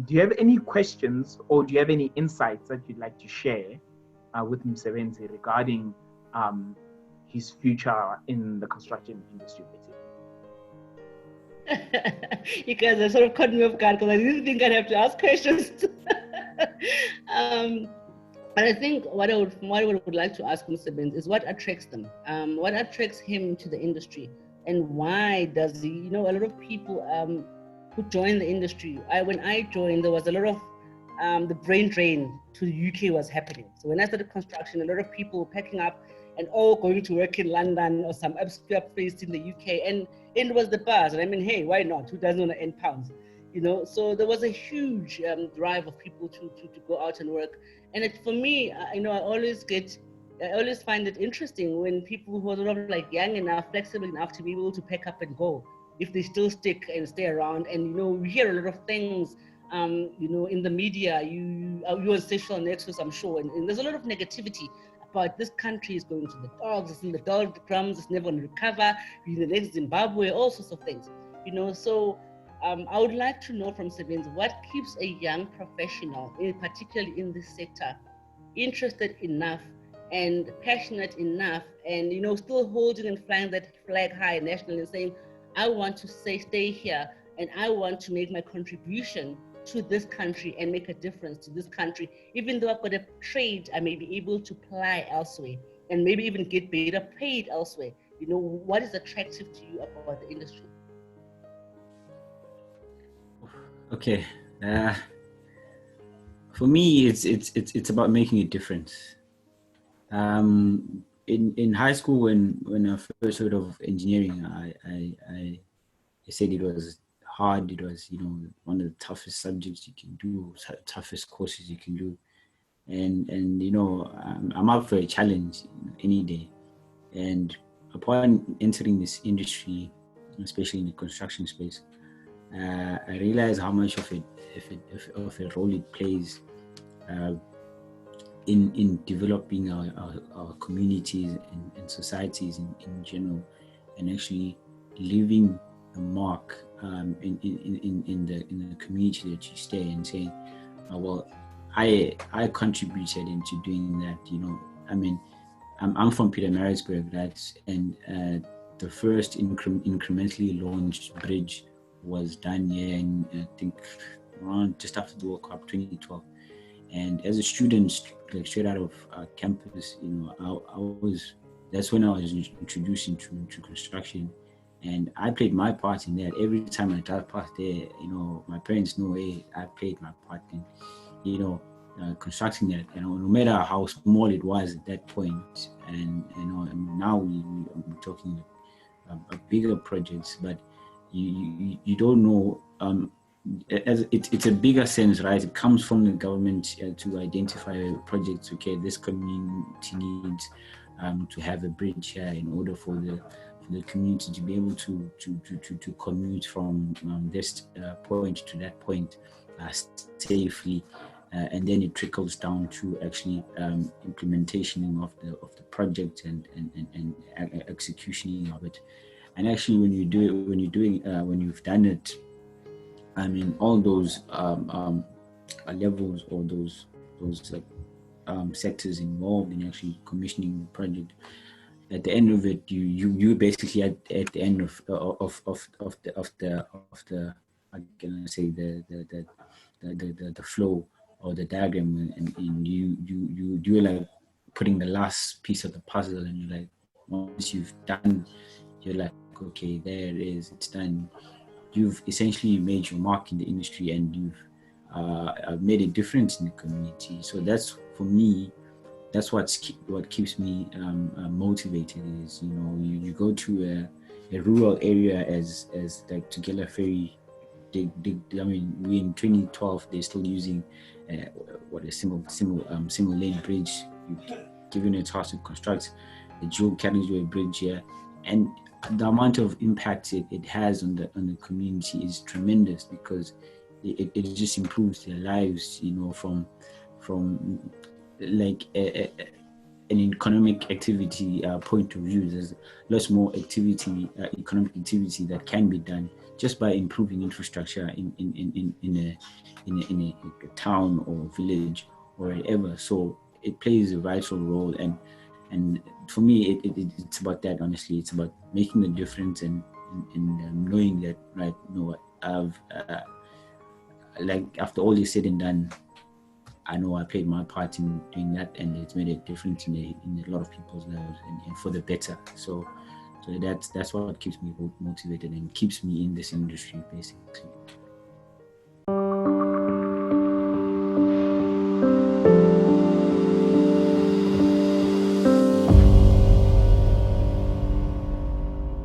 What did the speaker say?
Do you have any questions or do you have any insights that you'd like to share with Msebenzi regarding his future in the construction industry, basically? You guys are sort of caught me off guard because I didn't think I'd have to ask questions. But I think what I would like to ask Msebenzi is what attracts them? What attracts him to the industry? And why does he, a lot of people who join the industry, when I joined, there was a lot of the brain drain to the UK was happening. So when I started construction, a lot of people were packing up and all going to work in London or some upscale place in the UK. And it was the buzz. And I mean, hey, why not? Who doesn't want to earn pounds? So there was a huge drive of people to go out and work. And for me, I always find it interesting when people who are sort of like young enough, flexible enough to be able to pack up and go, if they still stick and stay around. And, we hear a lot of things, in the media, you on social networks, I'm sure, and there's a lot of negativity about this country is going to the dogs, it's in the doldrums, it's never going to recover, the next Zimbabwe, all sorts of things, So I would like to know from Msebenzi, what keeps a young professional, particularly in this sector, interested enough and passionate enough and, still holding and flying that flag high nationally and saying, I want to stay here and I want to make my contribution to this country and make a difference to this country. Even though I've got a trade, I may be able to apply elsewhere and maybe even get better paid elsewhere. What is attractive to you about the industry? Okay, for me, it's about making a difference. In high school, when I first heard of engineering, I said it was hard. It was one of the toughest subjects you can do, toughest courses you can do, and I'm up for a challenge any day. And upon entering this industry, especially in the construction space, I realize how much of a role it plays in developing our communities and societies in general, and actually leaving a mark in the community that you stay and saying, well, I contributed into doing that. I mean, I'm from Pietermaritzburg, and the first incrementally launched bridge was done here in, I think, around just after the World Cup 2012. And as a student, like straight out of campus, that's when I was introduced into construction, and I played my part in that. Every time I drive past there, my parents know, hey, I played my part in, constructing that, no matter how small it was at that point. And now we're talking bigger projects, but you don't know, as it's a bigger sense, right? It comes from the government to identify projects. Okay, this community needs to have a bridge here in order for the community to be able to commute from this point to that point safely, and then it trickles down to actually implementation of the project and execution of it. And actually, when you've done it, I mean, all those levels or those sectors involved in actually commissioning the project, at the end of it, you basically at the end of the I'm gonna say the flow or the diagram, and you're like putting the last piece of the puzzle, and you're like, once you've done, you're like, okay, there it is, it's done. You've essentially made your mark in the industry, and you've made a difference in the community. So that's, for me, that's what keeps me motivated. Is you go to a rural area as like to get a ferry. I mean, we in 2012 they're still using a single lane bridge. You've given a task to construct a dual carriageway bridge here, and the amount of impact it has on the community is tremendous, because it just improves their lives, from like an economic activity point of view. There's lots more economic activity that can be done just by improving infrastructure in a town or village or wherever. So it plays a vital role, and for me it's about that. Honestly, it's about making a difference and knowing that, right, you know what, I've like after all is said and done, I know I played my part in doing that, and it's made a difference in a lot of people's lives, and for the better. So that's what keeps me motivated and keeps me in this industry, basically.